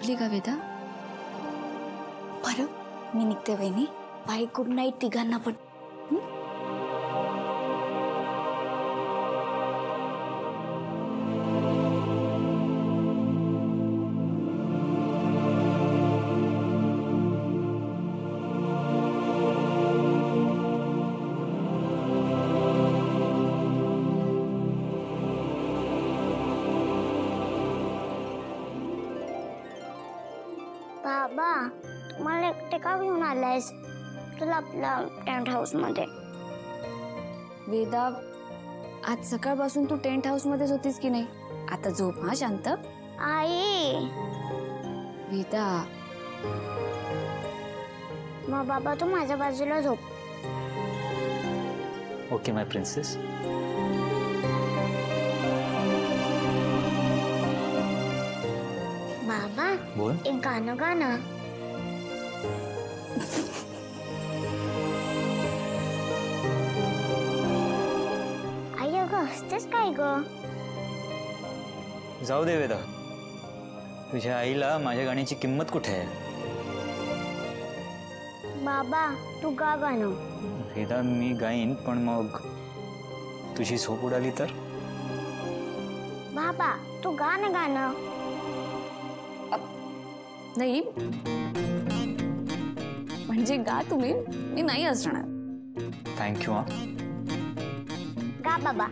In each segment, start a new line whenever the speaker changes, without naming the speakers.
आवडली का वेदा?
बरं मी निघते वहिनी. बाय, गुड नाईट तिघांना पण.
बाबा, मला एकटे का घेऊन आलायस तुला आपल्या टेंट हाऊस मध्ये?
वेदा, आज सकाळपासून तू टेंट हाऊस मध्येच होतीस की नाही? आता झोप हा शांत.
आई.
वेदा.
मग बाबा तू माझ्या बाजूला झोप.
ओके माय प्रिन्सेस.
बाबा
बोल.
एक गाणं गा ना. आई अगं हसतेस काय ग?
जाऊ दे वेदा, तुझ्या आईला माझ्या गाण्याची किंमत कुठे आहे?
बाबा तू गा गाणं.
वेदा मी गाईन, पण मग तुझी झोप उडाली तर?
बाबा तू गा ना गाणं.
नाही म्हणजे गा तुम्ही, मी नाही असणार.
थँक्यू. हा
गा बाबा.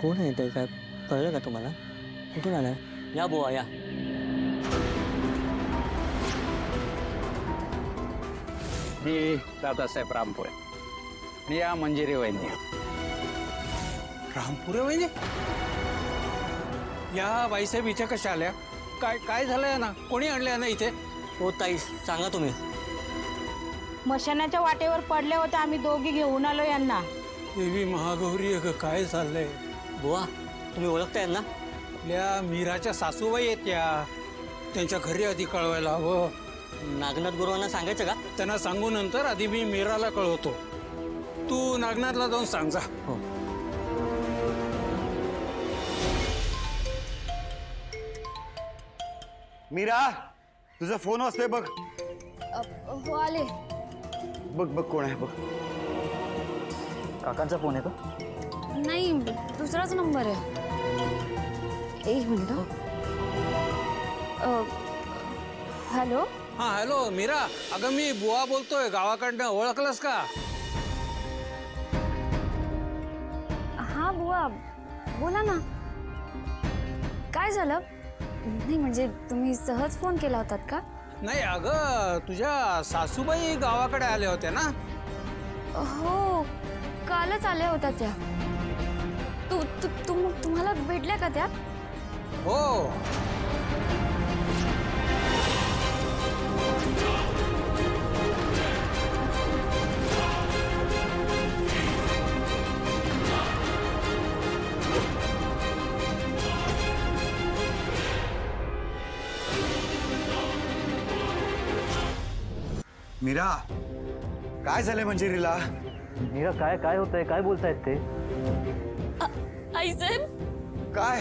कोण आहे ते? काय कळलं का तुम्हाला? कुठून आलाय? या बुवा या.
मी दादासाहेब रामपुरे आणि या मंजिरी वहिनी.
रामपुरे वहिनी? या बाईसाहेब इथे कशा आल्या? काय काय झालंय ना? कोणी आणल्या ना इथे?
हो ताई, सांगा तुम्ही.
मशानाच्या वाटेवर पडले होते, आम्ही दोघी घेऊन आलो यांना.
देवी महागौरी अगं काय चाललंय?
बुवा, तुम्ही ओळखताय ना?
आपल्या मीराच्या सासूबाई आहेत त्या. त्यांच्या घरी आधी कळवायला हवं.
नागनाथ गुरुवांना सांगायचं का?
त्यांना सांगू नंतर, आधी मी मीराला कळवतो. तू नागनाथला जाऊन सांग जा.
हो.
मीरा, तुझा फोन वाजतोय बघ.
हो आले.
बघ बघ कोण आहे बघ.
काकांचा फोन आहे का?
नाही, दुसराच नंबर आहे. एक मिनिट. हॅलो.
हा हॅलो मीरा, अगं मी बुवा बोलतोय गावाकडनं. ओळखलंस का?
हा बुवा, बोला ना. काय झालं? नाही म्हणजे तुम्ही सहज फोन केला होतात का?
नाही अगं, तुझ्या सासूबाई गावाकडे आल्या होत्या ना?
हो, कालच आल्या होत्या त्या. तुम्हाला भेटल्या का त्या?
हो.
मीरा, काय झालंय मंजिरीला?
मीरा काय काय होतंय? काय बोलतायत ते?
आई साहेब.
काय?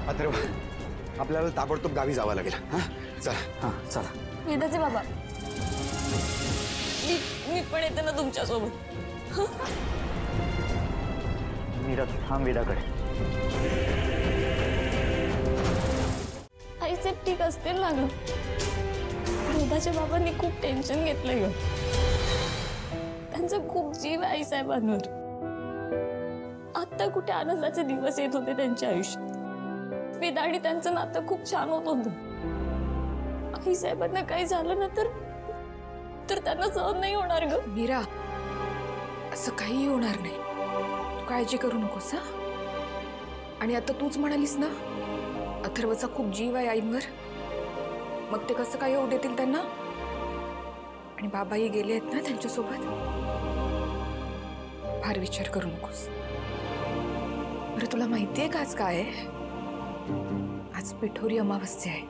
अथर्व, आपल्याला ताबडतोब गावी जावं लागेल. हा चला.
हा चला.
वेदाचे बाबा, मी पण येते ना तुमच्या सोबत.
मीरा थांब वेदाकडे.
आईसाहेब ठीक असतील ना ग? वेदाच्या बाबांनी खूप टेन्शन घेतलंय ग. त्यांचा खूप जीव आहे आईसाहेबांवर. आता कुठे आनंदाचे दिवस येत होते त्यांच्या आयुष्यात. वेदा आणि त्यांचं नातं खूप छान होत होतं. आईसाहेबांना काही झालं ना तर त्यांना सहन नाही होणार ग.
मीरा, असं काही होणार नाही. तू काळजी करू नकोस. हा, आणि आता तूच म्हणालीस ना, अथर्वचा खूप जीव आहे आईंवर. मग ते कसं काय होऊ देतील त्यांना? आणि बाबाही गेले आहेत ना त्यांच्यासोबत. फार विचार करू नकोस. बरं तुला माहितीये का आज काय आहे? आज पिठोरी अमावस्या आहे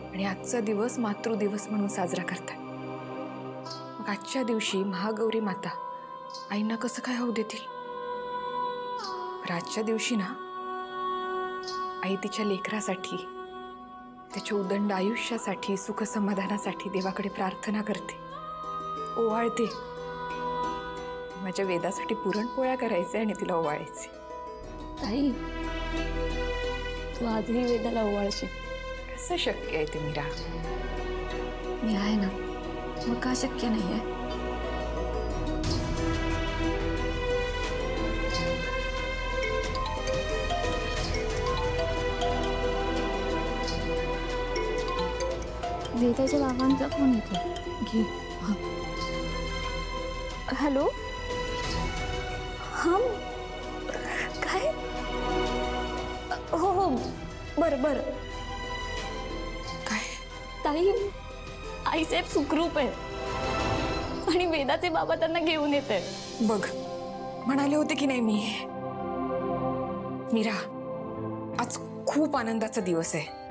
आणि आजचा दिवस मातृदिवस म्हणून साजरा करतात. मग आजच्या दिवशी महागौरी माता आईंना कसं काय होऊ देतील? आजच्या दिवशी ना आई तिच्या लेकरासाठी, त्याच्या उदंड आयुष्यासाठी, सुख समाधानासाठी देवाकडे प्रार्थना करते, ओवाळते. माझ्या वेदासाठी पुरणपोळ्या करायचे आणि तिला ओवाळायचे.
ताई, तू आजही वेदाला ओवाळशील?
कसं शक्य आहे ते मीरा?
मी आहे ना, मग का शक्य नाही आहे? वेदाच्या बाबांचा फोन येतो, घे. हॅलो. हा, काय? हो हो, बरं बरं.
काय?
ताई, आईसाहेब सुखरूप आहे आणि वेदाचे बाबा त्यांना घेऊन येत आहेत.
बघ, म्हणाले होते की नाही मी, मीरा आज खूप आनंदाचा दिवस आहे.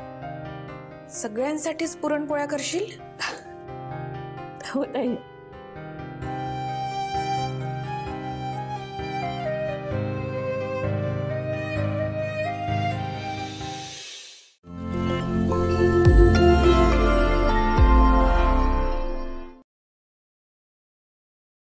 सगळ्यांसाठीच पुरणपोळ्या करशील?
हो ताई.